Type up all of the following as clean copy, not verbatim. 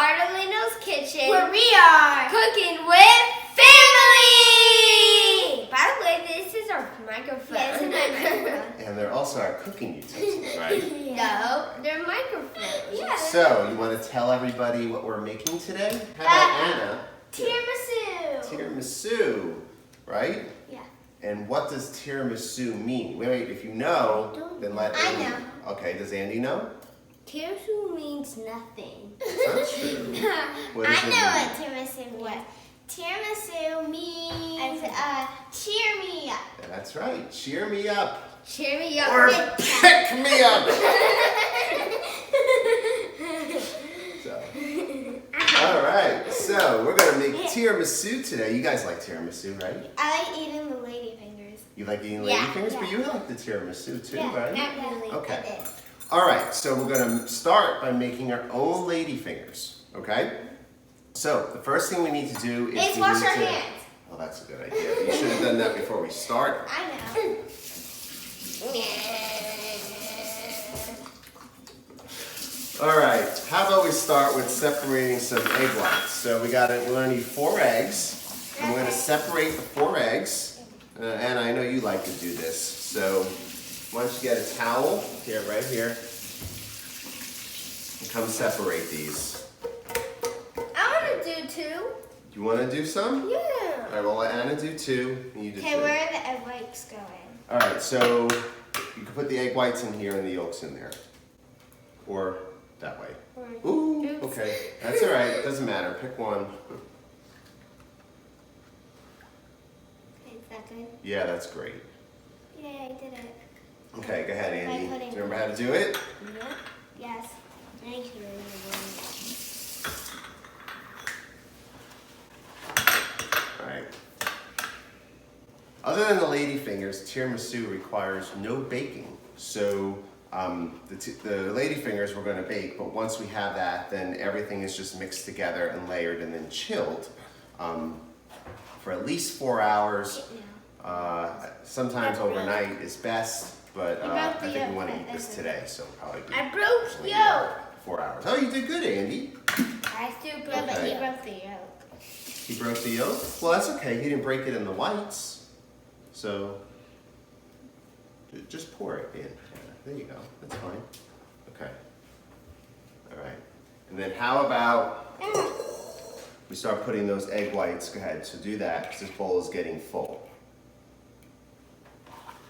Ardolino's kitchen, where we are cooking with family. By the way, this is our microphone. Yeah, this is my microphone. And they're also our cooking utensils, right? No, they're microphones. Yeah. So, you want to tell everybody what we're making today? How about Anna? Tiramisu. Tiramisu, right? Yeah. And what does tiramisu mean? Wait, if you know, then let I Andy. know. Okay, does Andy know? Tiramisu means nothing. That's not true. What does I it know mean? what tiramisu was. Tiramisu means cheer me up. That's right. Cheer me up. Cheer me up. Or pick me up. So. All right. So we're gonna make tiramisu today. You guys like tiramisu, right? I like eating the ladyfingers. You like eating Yeah, ladyfingers, yeah. but you like the tiramisu too, right? Not really. Okay. I did. All right, so we're gonna start by making our own ladyfingers, okay? So the first thing we need to do is Let's we wash need our to... hands. Oh, that's a good idea. You should have done that before we started. I know. All right, how about we start with separating some egg whites? So we're gonna need 4 eggs, and we're gonna separate the 4 eggs. And I know you like to do this, so why don't you get a towel, here, right here, and come separate these. I want to do 2. You wanna do some? Yeah. All right, well, let Anna do 2, and you do 2. Okay, where are the egg whites going? All right, so you can put the egg whites in here and the yolks in there. Or that way. Ooh, Oops. okay. That's all right. Doesn't matter. Pick one. Okay, is that good? Yeah, that's great. Yay, I did it. Okay, go ahead, Andy. pudding. Do you remember how to do it? Yep. Yes. Thank you. All right. Other than the ladyfingers, tiramisu requires no baking. So the ladyfingers we're going to bake, but once we have that, then everything is just mixed together and layered and then chilled for at least 4 hours. Sometimes overnight is best, but I think we want to eat this today, so probably. I broke the yolk. 4 hours. Oh, you did good, Andy. I still broke Yeah, but Okay. he broke the yolk. He broke the yolk? Well, that's okay. He didn't break it in the whites. So just pour it in. There you go. That's fine. Okay. All right. And then how about we start putting those egg whites? Go ahead. So do that because this bowl is getting full.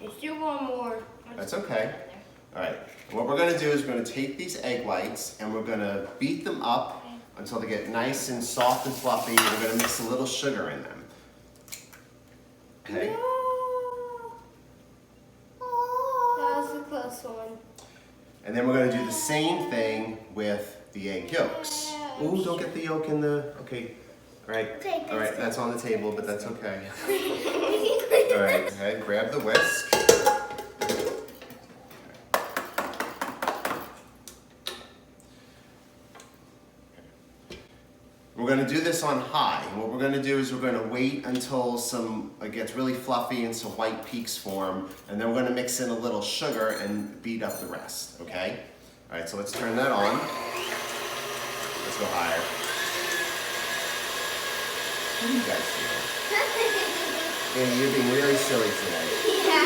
I still want more. That's okay. All right. What we're going to do is we're going to take these egg whites and we're going to beat them up until they get nice and soft and fluffy. And we're going to mix a little sugar in them. Okay. That was a close one. And then we're going to do the same thing with the egg yolks. Ooh, don't get the yolk in the... Okay. All right. Okay, All right, that's that's on the table, but that's okay. good. All right, okay, grab the whisk. We're going to do this on high. And what we're going to do is we're going to wait until it gets really fluffy and some white peaks form. And then we're going to mix in a little sugar and beat up the rest, okay? All right, so let's turn that on. Let's go higher. What are you guys doing? Andy, you're being really silly today. Yeah.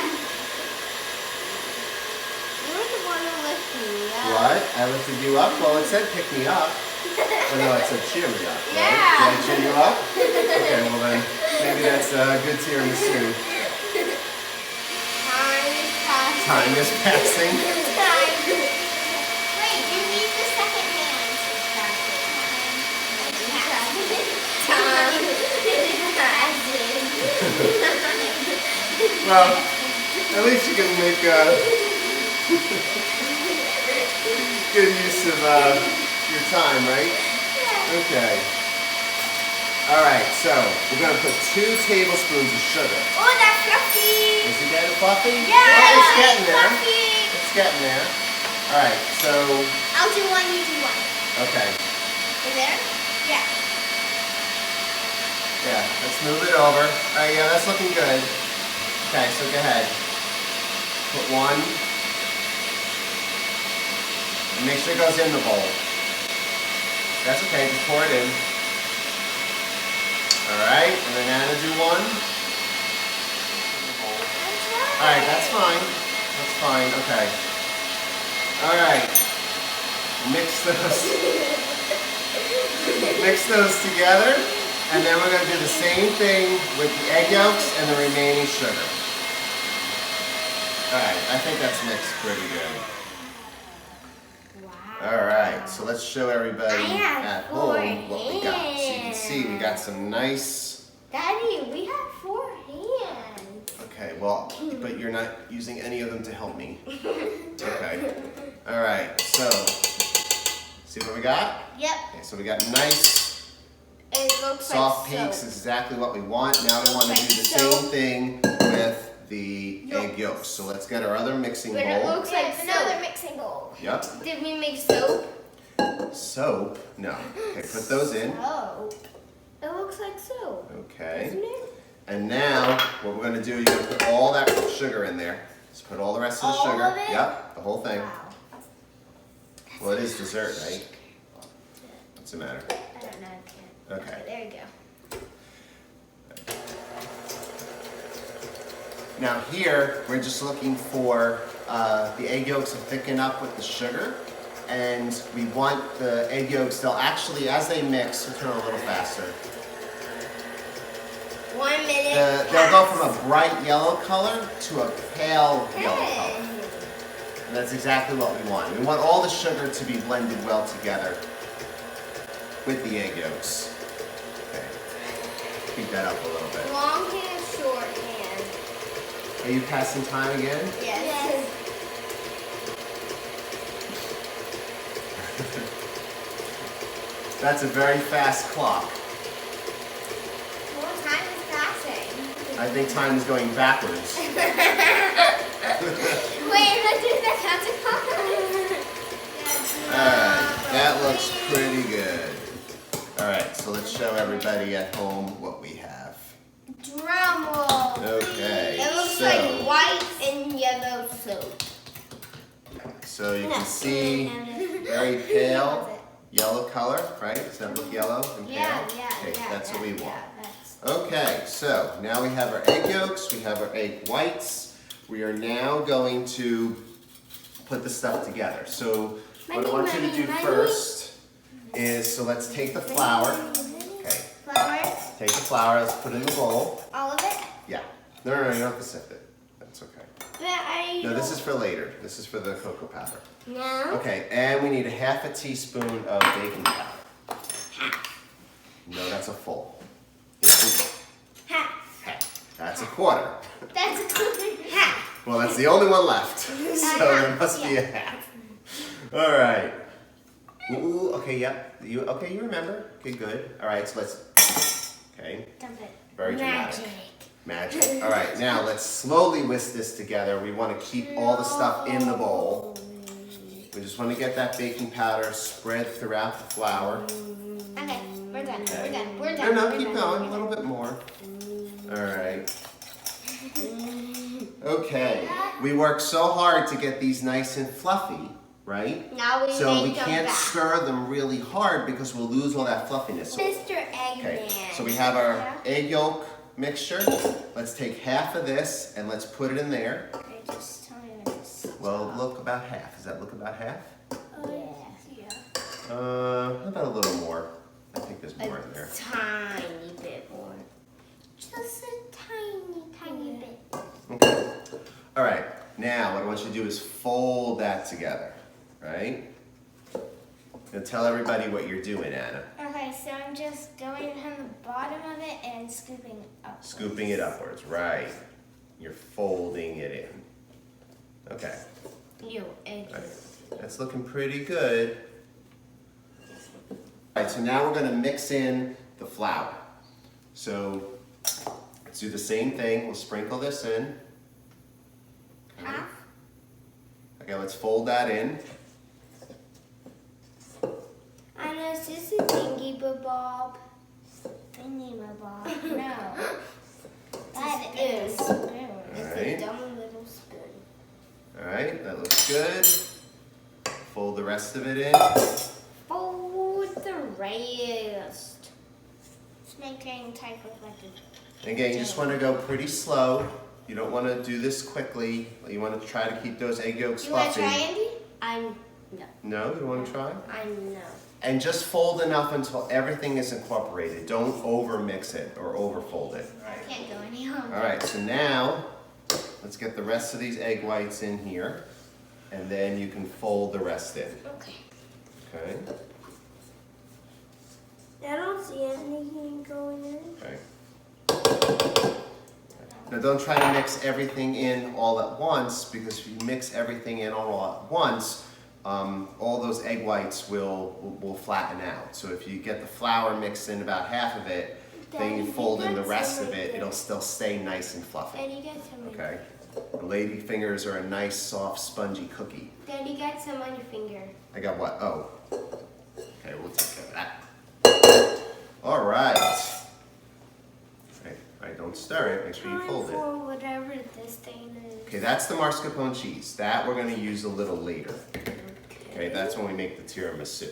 You're the one who lifted me up. What? I lifted you up? Well, it said pick me up. Oh, no, it said cheer me up. Right? Yeah. Did I cheer you up? Okay, well then, maybe that's a good tiramisu. Time is passing. Time is passing. Wait, you need the second hand. Time is passing. Well, at least you can make good use of your time, right? Okay. All right, so we're going to put 2 tablespoons of sugar. Oh, that's fluffy. Is it getting fluffy? Yeah, Well, it's getting there. fluffy. It's getting there. All right, so, I'll do one, you do one. okay. Is there? Yeah. Yeah, let's move it over. All right, yeah, that's looking good. Okay, so go ahead. Put 1. And make sure it goes in the bowl. That's okay, just pour it in. Alright, and then Anna do one. Alright, that's fine. That's fine, okay. Alright. Mix those together. And then we're going to do the same thing with the egg yolks and the remaining sugar. Alright, I think that's mixed pretty good. Alright, so let's show everybody at home what we got. So you can see we got some nice... Daddy, we have 4 hands. Okay, well, but you're not using any of them to help me. Okay. Alright, so, see what we got? Yep. Okay, so we got nice It looks soft like peaks, soap. is exactly what we want. Now we want to Like do the soap. same thing with the egg yolks. So let's get our other mixing But it bowl. looks like another soap. mixing bowl. Yep. Did we make soap? Soap? No. Okay, put those in. Oh. It looks like soap. Okay. Isn't it? And now, what we're going to do, you're going to put all that sugar in there. Just put all the rest of the All sugar. of it? Yep, the whole thing. Wow. Well, it is dessert, right? What's the matter? I don't know. I can't. Okay. There you go. Now here, we're just looking for the egg yolks to thicken up with the sugar. And we want the egg yolks, they'll actually, as they mix, we'll turn it a little faster. 1 minute. They'll go from a bright yellow color to a pale yellow color. And that's exactly what we want. We want all the sugar to be blended well together with the egg yolks. Okay. Speed that up a little bit. Long hand, short hand. Are you passing time again? Yes. That's a very fast clock. Well, time is passing. I think time is going backwards. Wait, let's do the counterclockwise. Alright, that looks pretty good. Alright, so let's show everybody at home what we have. Drum roll. Okay, It looks so, like white and yellow soap. so you can see very pale yellow color, right? Does that look yellow and pale? Okay, that's what we want. Okay, so now we have our egg yolks, we have our egg whites. We are now going to put the stuff together. So what I want you to do first is, so let's take the flour. Okay, Flowers. take the flour, let's put it in the bowl. All of it? Yeah. No, you don't have to sift it. That's okay. But I No, this is for later. This is for the cocoa powder. No. Okay, and we need a half a teaspoon of baking powder. No, that's a full. Half. Half. That's a quarter. That's half. Well, that's the only one left. So there must be a half. All right. Ooh, okay, yep. You remember? Okay, good. All right, so let's. Okay. Dump it. Very dramatic. Magic. All right, now let's slowly whisk this together. We want to keep all the stuff in the bowl. We just want to get that baking powder spread throughout the flour. Okay, we're done. Okay. We're done. We're done. No, We're keep done. going. A little bit more. All right. Okay. We worked so hard to get these nice and fluffy, right? Now we So we make them can't back. stir them really hard because we'll lose all that fluffiness. Mr. Eggman. Okay, so we have our egg yolk mixture. Let's take half of this and let's put it in there. Okay, just tell me when it's. Well, look about half. Does that look about half? Yeah. How about a little more? I think there's more in there. Tiny bit more. Just a tiny bit. Okay. All right. Now, what I want you to do is fold that together, right? And tell everybody what you're doing, Anna. Okay, so I'm just going from the bottom of it and scooping up. Scooping it upwards, right? You're folding it in. Okay. You egg. All right. That's looking pretty good. All right, so now we're going to mix in the flour. So let's do the same thing. We'll sprinkle this in. Okay. Half. Okay, let's fold that in. I know, is this a thingy bob? Thingy bob. No. That is a spoon. It's Alright. a dumb little spoon. All right, that looks good. Fold the rest of it in. Fold the raised. It's making type of like a... Again, you just want to go pretty slow. You don't want to do this quickly. You want to try to keep those egg yolks You want to fluffy. try, Andy? No. No? You want to try? No. And just fold enough until everything is incorporated. Don't over mix it or over fold it. I can't go any longer. All right, so now let's get the rest of these egg whites in here, and then you can fold the rest in. Okay. Okay? I don't see anything going in. Okay. Now don't try to mix everything in all at once, because if you mix everything in all at once, all those egg whites will flatten out. So if you get the flour mixed in about half of it, then you fold in the rest of it, it'll still stay nice and fluffy. Daddy, get some. Okay? The lady fingers are a nice, soft, spongy cookie. Daddy, get some on your finger. I got what? Oh. Okay, we'll take care of that. All right. Okay, all right, don't stir it. Make sure you fold it. For whatever this thing is. Okay, that's the mascarpone cheese. That we're going to use a little later. Okay, that's when we make the tiramisu.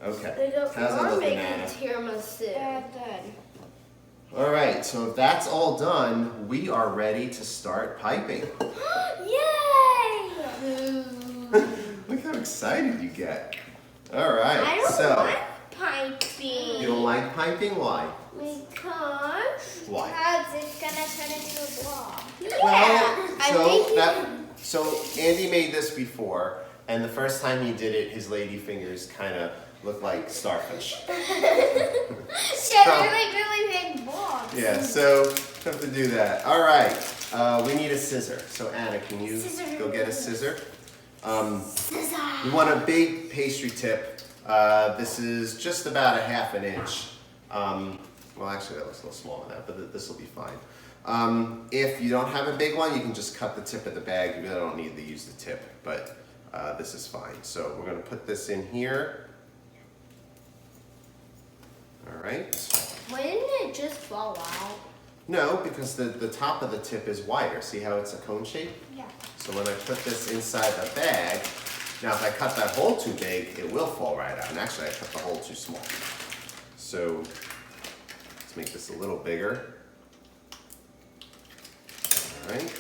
Okay, how's it looking, Anna? Tiramisu. Yeah, good. All right, so if that's all done, we are ready to start piping. Yay! Look how excited you get. All right, I don't so like piping. you don't like piping? Why? Because Why? it's gonna turn into a blob. Well, so Andy made this before, and the first time he did it, his lady fingers kind of looked like starfish. Yeah, they're like really big blobs. Yeah, so have to do that. All right, we need a scissor. So Anna, can you go get a scissor? Scissor. We want a big pastry tip. This is just about 1/2 inch. Well, actually, that looks a little smaller than that, but this will be fine. If you don't have a big one, you can just cut the tip of the bag. You really don't need to use the tip, but this is fine. So we're going to put this in here. All right. Wouldn't it just fall out? No, because the top of the tip is wider. See how it's a cone shape? Yeah. So when I put this inside the bag, now if I cut that hole too big, it will fall right out. And actually, I cut the hole too small. So let's make this a little bigger. All right.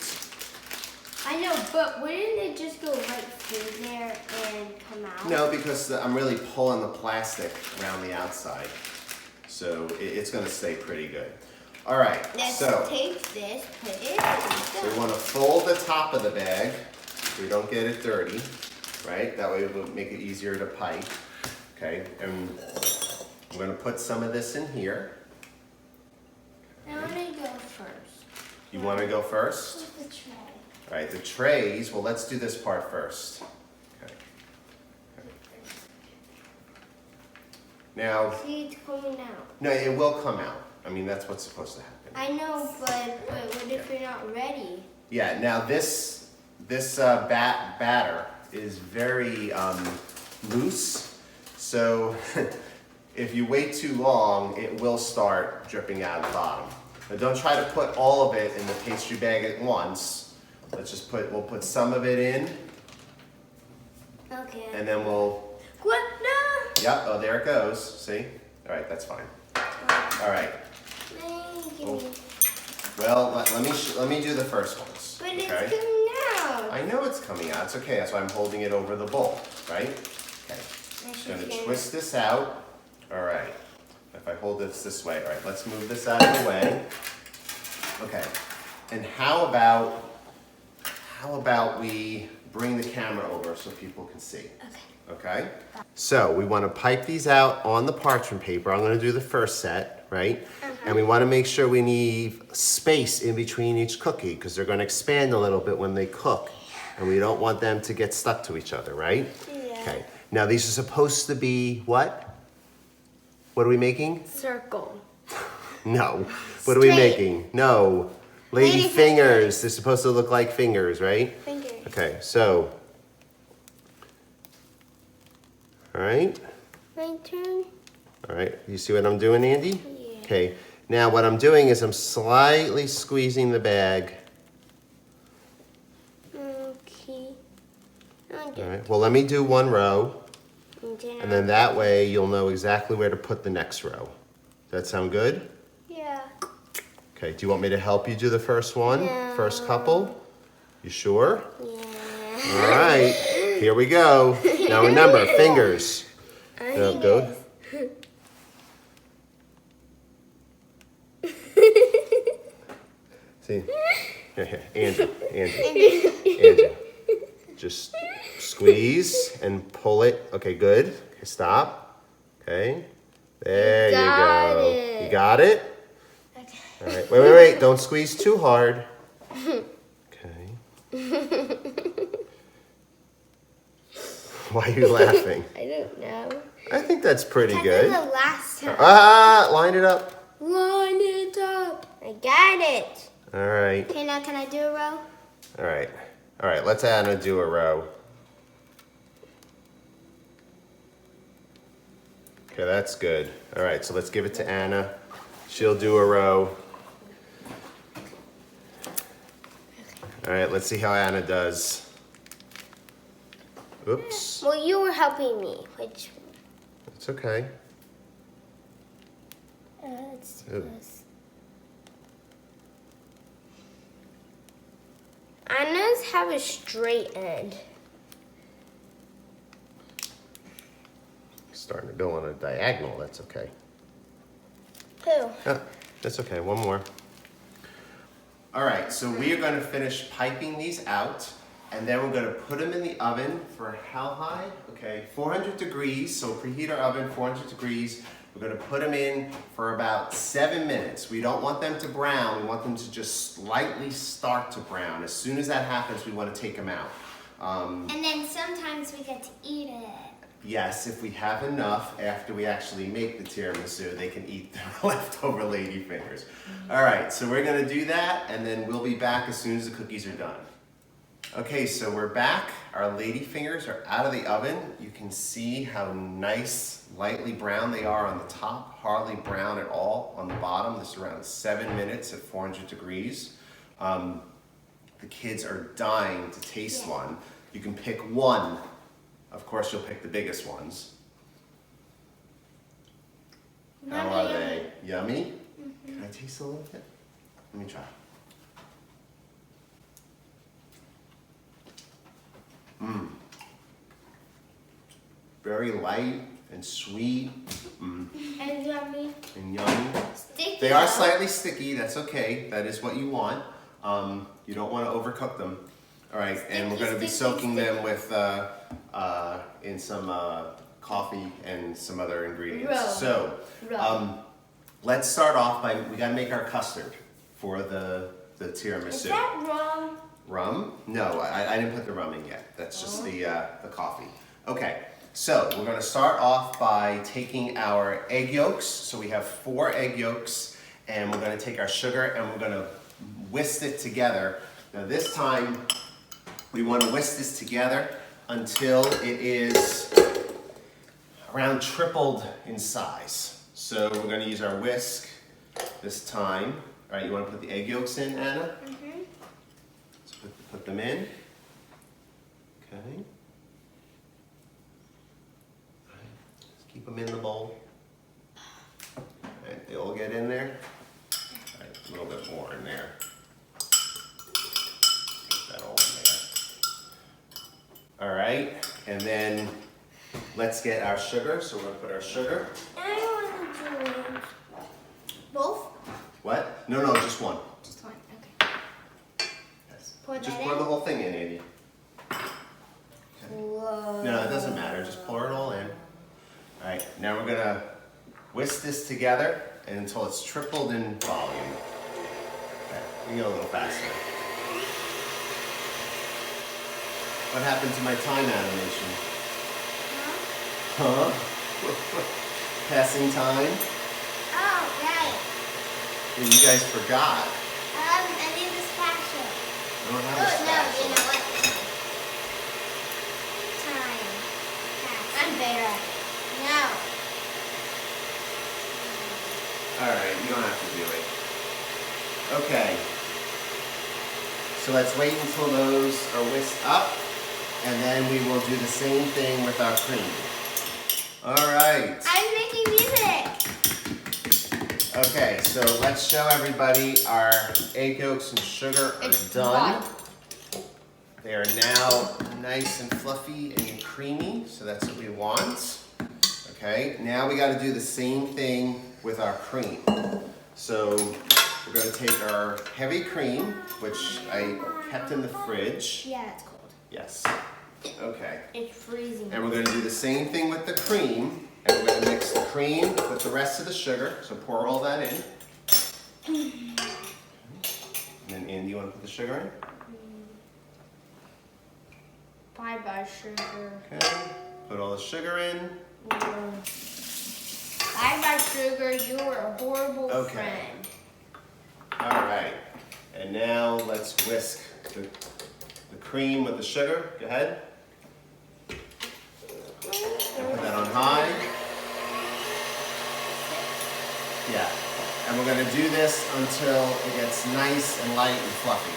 I know, but wouldn't it just go right through there and come out? No, because I'm really pulling the plastic around the outside. So it's going to stay pretty good. All right, Let's so take this, put it we want to fold the top of the bag so we don't get it dirty, right? That way it will make it easier to pipe. Okay, and we're going to put some of this in here. I want to go first. You want to go first? With the tray. All right, the trays, well, let's do this part first. Okay. Now, See, it's coming out. no, it will come out. I mean, that's what's supposed to happen. I know, but what if you're not ready? Yeah, now this batter is very loose, so if you wait too long, it will start dripping out of the bottom. But don't try to put all of it in the pastry bag at once. Let's just we'll put some of it in, Okay. and then we'll, What? No. yep, oh, there it goes, see? All right, that's fine. All right, Thank you. Oh. well, let me do the first ones, But okay? it's coming out. I know it's coming out, it's okay, that's why I'm holding it over the bowl, right? Okay, I'm gonna twist this out. All right, if I hold this way, all right, let's move this out of the way. Okay, and how about we bring the camera over so people can see? Okay? So we want to pipe these out on the parchment paper. I'm going to do the first set, right? And we want to make sure we leave space in between each cookie because they're going to expand a little bit when they cook. And we don't want them to get stuck to each other, right? Yeah. Okay. Now these are supposed to be what? What are we making? Circle. No. What are we Straight. making? No. Lady Lady fingers. They're supposed to look like fingers, right? Fingers. Okay, so. All right. My turn. All right. You see what I'm doing, Andy? Yeah. Okay. Now what I'm doing is I'm slightly squeezing the bag. Okay. All right. Well, let me do one row. And then that way you'll know exactly where to put the next row. Does that sound good? Yeah. Okay, do you want me to help you do the first one? No. First couple? You sure? Yeah. All right, here we go. Now remember, fingers. No, go. See? Here, Andrew. Just squeeze and pull it. Okay, good. Okay, stop. Okay. There you go. It. You got it? Okay. All right. Wait. Don't squeeze too hard. Okay. Why are you laughing? I don't know. I think that's pretty That's good. the last time. Line it up. Line it up. I got it. All right. Okay, now can I do a row? All right. All right, let's Anna do a row. Okay, that's good. All right, so let's give it to Anna. She'll do a row. All right, let's see how Anna does. Oops. Well, you were helping me. Which? It's okay. Let's do Ooh. this. Anna's have a straight end. Starting to go on a diagonal, that's okay. Who? That's okay, one more. All right, so we are gonna finish piping these out, and then we're gonna put them in the oven for how high? Okay, 400 degrees, so preheat our oven, 400 degrees. We're gonna put them in for about 7 minutes. We don't want them to brown, we want them to just slightly start to brown. As soon as that happens, we wanna take them out. And then sometimes we get to eat it. Yes, if we have enough after we actually make the tiramisu, they can eat the leftover ladyfingers. All right, so we're gonna do that, and then we'll be back as soon as the cookies are done. Okay, so we're back. Our ladyfingers are out of the oven. You can see how nice, lightly brown they are on the top, hardly brown at all on the bottom. This is around 7 minutes at 400 degrees. The kids are dying to taste one. You can pick one. Of course, you'll pick the biggest ones. How are they? Yummy? Can I taste a little bit? Let me try. Very light and sweet. And yummy. And yummy. Sticky. They are slightly sticky, that's okay. That is what you want. You don't want to overcook them. All right, and we're going to be soaking them with in some coffee and some other ingredients. So, let's start off by, we got to make our custard for the tiramisu. Is that rum? Rum? No, I didn't put the rum in yet. That's just the coffee. Okay, so we're going to start off by taking our egg yolks. So we have 4 egg yolks, and we're going to take our sugar and we're going to whisk it together. Now this time, we want to whisk this together until it is around tripled in size. So we're going to use our whisk this time. All right, you want to put the egg yolks in, Anna? Mm-hmm. So put them in. Okay. All right. Just keep them in the bowl. All right, they all get in there. All right, a little bit more in there. Get that all in there. All right, and then let's get our sugar. So we're gonna put our sugar. I want to do both. What? No, just one. Just one. Okay. Yes. Pour Just that pour in? the whole thing in, Andy. Whoa. No, it doesn't matter. Just pour it all in. All right, now we're gonna whisk this together until it's tripled in volume. Okay, we can go a little faster. What happened to my time animation? Huh? Passing time? Oh, right. And you guys forgot. I need the spatula. I don't have a Oh, no, spatula. you know what? Time. I'm better. No. Alright, you don't have to do it. Okay. So let's wait until those are whisked up, and then we will do the same thing with our cream. All right. I'm making music. Okay, so let's show everybody our egg yolks and sugar are done. They are now nice and fluffy and creamy, so that's what we want. Okay, now we got to do the same thing with our cream. So we're going to take our heavy cream, which I kept in the fridge. Yeah, it's cold. Yes. Okay. It's freezing. And we're going to do the same thing with the cream. And we're going to mix the cream with the rest of the sugar. So pour all that in. And then Andy, you want to put the sugar in? Bye-bye, sugar. Okay. Put all the sugar in. Bye-bye, sugar. You are a horrible friend. All right. And now let's whisk the cream with the sugar. Go ahead. And put that on high. Yeah. And we're going to do this until it gets nice and light and fluffy.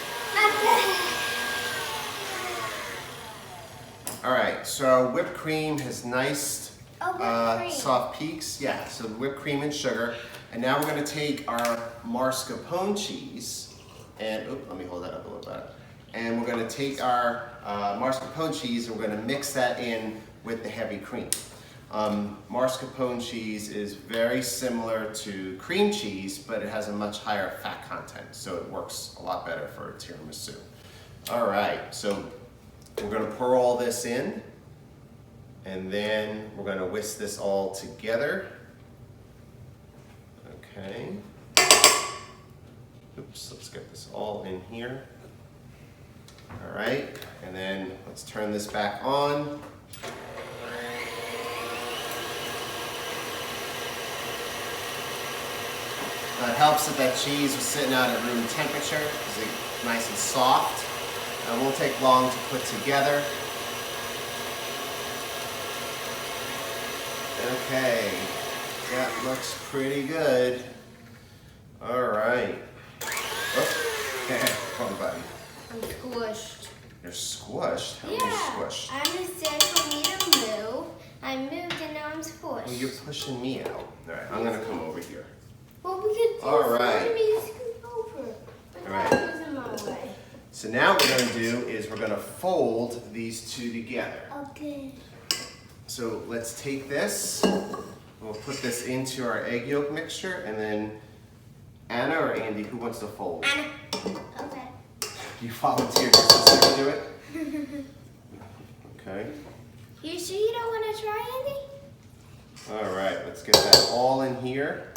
All right, so our whipped cream has nice soft peaks. Yeah, so the whipped cream and sugar. And now we're going to take our mascarpone cheese and, let me hold that up a little bit. And we're going to take our mascarpone cheese and we're going to mix that in with the heavy cream. Mascarpone cheese is very similar to cream cheese, but it has a much higher fat content, so it works a lot better for a tiramisu. All right, so we're going to pour all this in, and then we're going to whisk this all together. Okay. Oops, let's get this all in here. All right, and then let's turn this back on. It helps that cheese was sitting out at room temperature because it's nice and soft. It won't take long to put together. Okay, that looks pretty good. All right. Oh, wrong button. I'm squished. You're squished? How are you squished? I'm just there for me to move. I moved and now I'm squished. Well, you're pushing me out. All right, I'm going to come over here. Well, we could All right. me to scoot over. But All right. that was in my way. So now what we're going to do is we're going to fold these two together. Okay. So let's take this, we'll put this into our egg yolk mixture, and then Anna or Andy, who wants to fold? Anna. Okay. You volunteered your sister to do it? Okay. You sure you don't want to try, Andy? All right, let's get that all in here.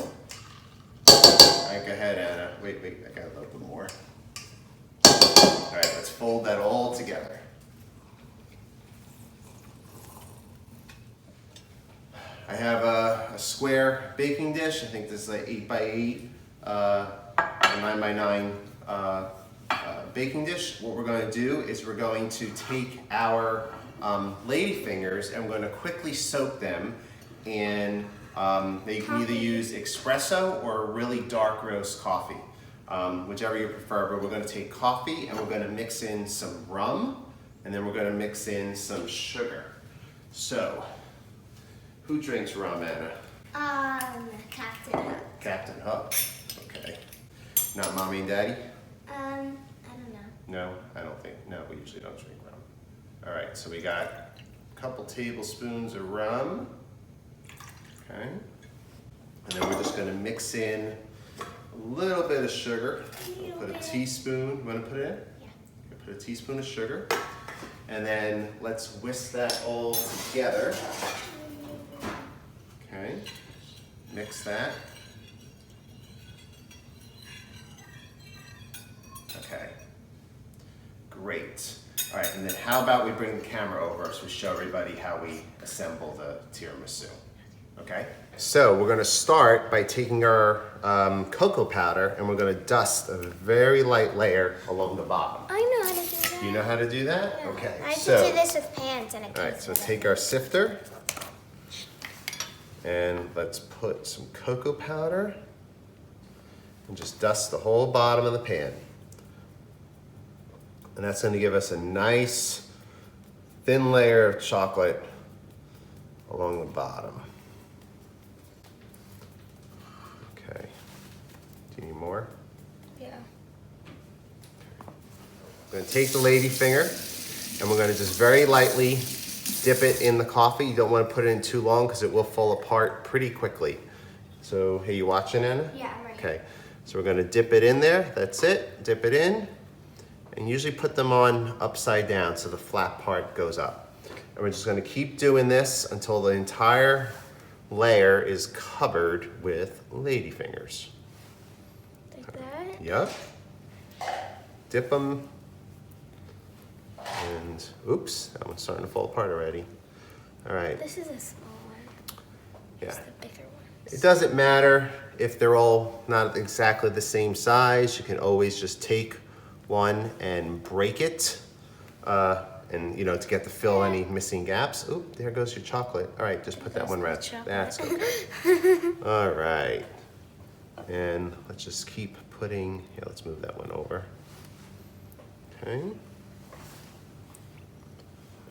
All right, go ahead, Anna. Wait, I got a little bit more. All right, let's fold that all together. I have a square baking dish. I think this is like 8x8, 9x9 baking dish. What we're going to do is we're going to take our ladyfingers and we're going to quickly soak them in, you can either use espresso or really dark roast coffee, whichever you prefer, but we're going to take coffee and we're going to mix in some rum and then we're going to mix in some sugar. So, who drinks rum, Anna? Captain Hook. Captain Hook. Okay. Not Mommy and Daddy? I don't know. No, I don't think. No, we usually don't drink rum. All right, so we got a couple tablespoons of rum. Okay. And then we're just going to mix in a little bit of sugar. We'll put a teaspoon. You want to put it in? Yeah. Put a teaspoon of sugar. And then let's whisk that all together. Okay. Mix that. Okay. Great. All right, and then how about we bring the camera over so we show everybody how we assemble the tiramisu. Okay? So we're going to start by taking our cocoa powder and we're going to dust a very light layer along the bottom. I know how to do that. You know how to do that? Yeah. Okay. I can do this with pans and all right, so take our sifter and let's put some cocoa powder and just dust the whole bottom of the pan. And that's going to give us a nice thin layer of chocolate along the bottom. Okay. Do you need more? Yeah. I'm going to take the ladyfinger and we're going to just very lightly dip it in the coffee. You don't want to put it in too long because it will fall apart pretty quickly. So, hey, you watching, Anna? Yeah, I'm ready. Okay. So we're going to dip it in there. That's it. Dip it in. And usually put them on upside down so the flat part goes up. And we're just going to keep doing this until the entire layer is covered with ladyfingers. Like that? Yep. Dip them. And oops, that one's starting to fall apart already. All right. This is a small one. Yeah. It's the bigger one. It doesn't matter if they're all not exactly the same size. You can always just take one and break it, and you know, to get to fill any missing gaps. Oop, there goes your chocolate. All right, just put that one right. That's okay. All right, and let's just keep putting. Yeah, let's move that one over. Okay.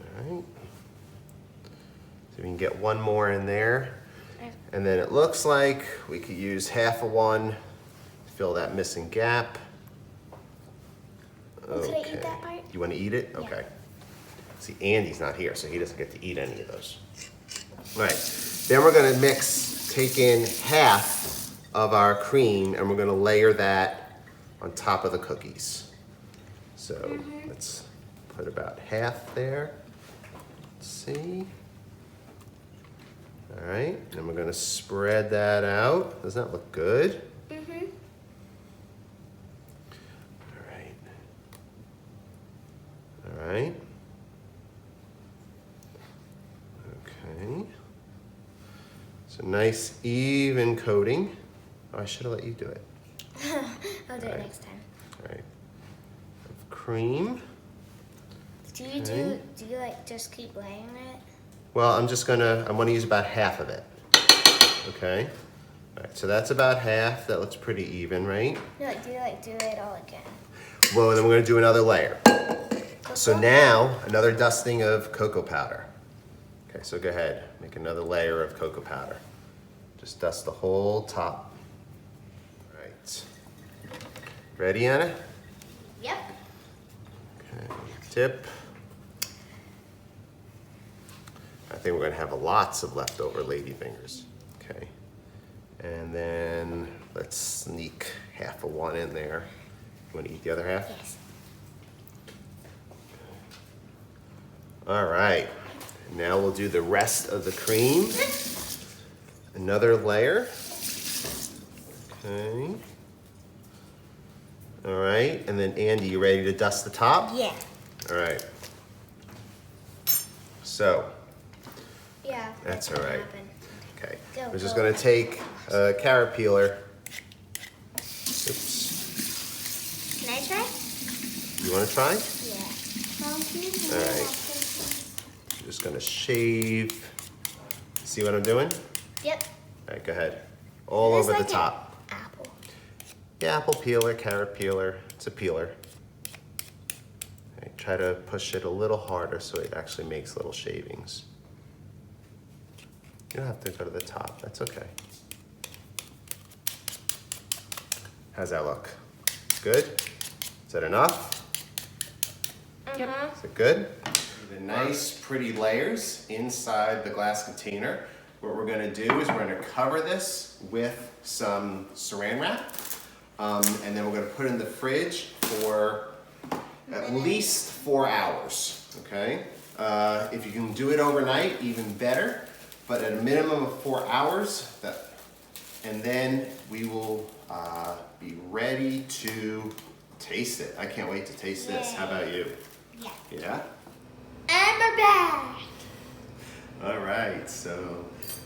All right. So we can get one more in there. And then it looks like we could use half of one to fill that missing gap. Oh, could I eat that part? You want to eat it? Yeah. Okay. See, Andy's not here, so he doesn't get to eat any of those. All right. Then we're going to take in half of our cream, and we're going to layer that on top of the cookies. So let's put about half there. Let's see. All right, and we're gonna spread that out. Does that look good? Mm-hmm. All right. All right. Okay. So nice even coating. Oh, I should have let you do it. I'll do it next time. All right. Cream. Do you like just keep laying it? Well, I'm gonna use about half of it. Okay. All right, so that's about half. That looks pretty even, right? No, do it all again? Well, then we're gonna do another layer. Cocoa? So now, another dusting of cocoa powder. Okay, so go ahead, make another layer of cocoa powder. Just dust the whole top. All right. Ready, Anna? Yep. Okay, tip. I think we're gonna have lots of leftover ladyfingers. Okay. And then let's sneak half of one in there. You wanna eat the other half? Yes. All right. Now we'll do the rest of the cream. Another layer. Okay. All right, and then Andy, you ready to dust the top? Yeah. All right. So, Yeah. that's all gonna right. happen. Okay, Go, we're just go. gonna take a carrot peeler. Oops. Can I try? You wanna try? Yeah. All right. I'm just gonna shave. See what I'm doing? Yep. All right, go ahead. All It's over like the an top. apple. Yeah, apple peeler, carrot peeler. It's a peeler. Okay, try to push it a little harder so it actually makes little shavings. You don't have to go to the top, that's okay. How's that look? Good? Is that enough? Is it good? The nice pretty layers inside the glass container. What we're gonna do is we're gonna cover this with some saran wrap. And then we're gonna put it in the fridge for at least 4 hours, okay? If you can do it overnight, even better, but at a minimum of 4 hours, and then we will be ready to taste it. I can't wait to taste this. How about you? Yeah. Yeah? And we're back. All right, so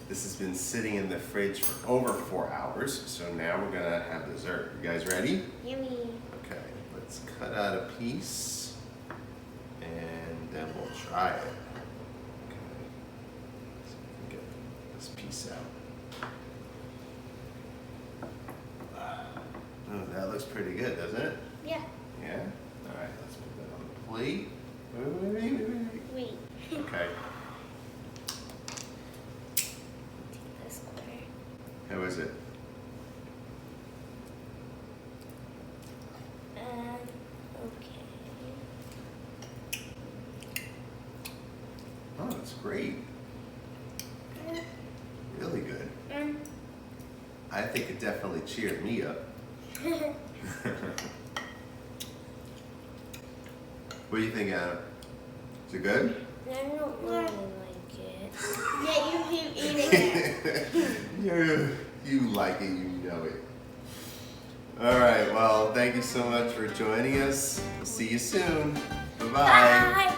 this has been sitting in the fridge for over 4 hours, so now we're gonna have dessert. You guys ready? Yummy. Okay, let's cut out a piece, and then we'll try it. Okay, so we can get this piece out. Oh, that looks pretty good, doesn't it? Yeah. Yeah? All right, let's put that on the plate. Wait. Wait. Okay. How is it? Okay. Oh, it's great. Really good. I think it definitely cheered me up. What do you think, Anna? Is it good? I don't really like it. Yeah, you keep eating it. You like it, you know it. All right, well, thank you so much for joining us. We'll see you soon. Bye-bye. Bye.